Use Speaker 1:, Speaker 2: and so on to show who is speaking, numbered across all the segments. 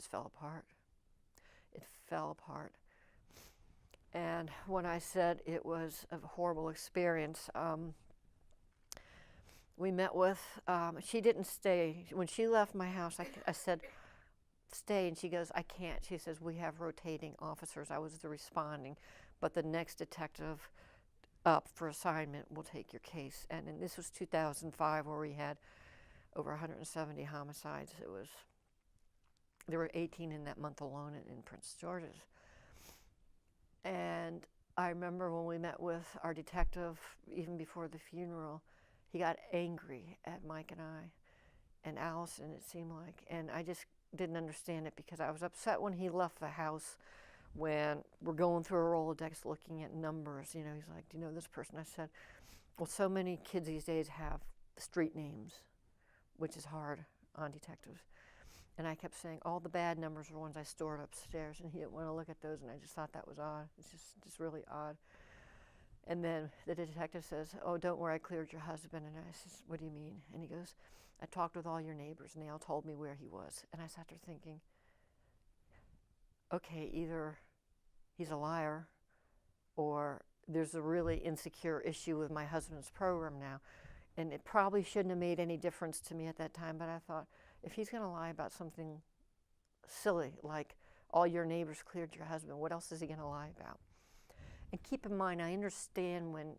Speaker 1: just fell apart. It fell apart. And when I said it was a horrible experience, we met with, she didn't stay. When she left my house, I said, stay, and she goes, I can't. She says, we have rotating officers. I was the responding, but the next detective up for assignment will take your case. And this was 2005, where we had over 170 homicides. There were 18 in that month alone in Prince George's. And I remember when we met with our detective, even before the funeral, he got angry at Mike and I, and Allison, it seemed like. And I just didn't understand it, because I was upset when he left the house, when we're going through a Rolodex looking at numbers. You know, he's like, do you know this person? I said, well, so many kids these days have street names, which is hard on detectives. And I kept saying all the bad numbers are ones I stored upstairs, and he didn't want to look at those, and I just thought that was odd. It's just really odd. And then the detective says, oh, don't worry, I cleared your husband. And I says, what do you mean? And he goes, I talked with all your neighbors, and they all told me where he was. And I sat there thinking, okay, either he's a liar, or there's a really insecure issue with my husband's program now. And it probably shouldn't have made any difference to me at that time, but I thought, if he's going to lie about something silly, like all your neighbors cleared your husband, what else is he going to lie about? And keep in mind, I understand when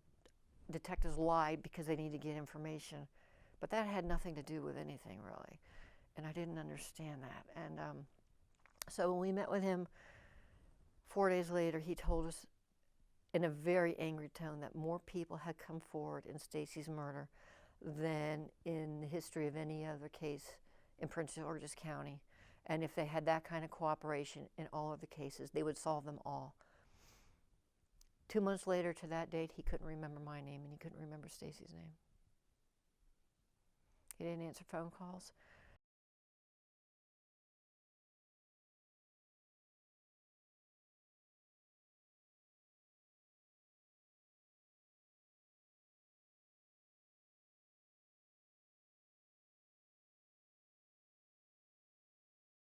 Speaker 1: detectives lie because they need to get information, but that had nothing to do with anything, really. And I didn't understand that. And so when we met with him 4 days later, he told us in a very angry tone that more people had come forward in Stacy's murder than in the history of any other case in Prince George's County. And if they had that kind of cooperation in all of the cases, they would solve them all. 2 months later to that date, he couldn't remember my name, and he couldn't remember Stacy's name. He didn't answer phone calls.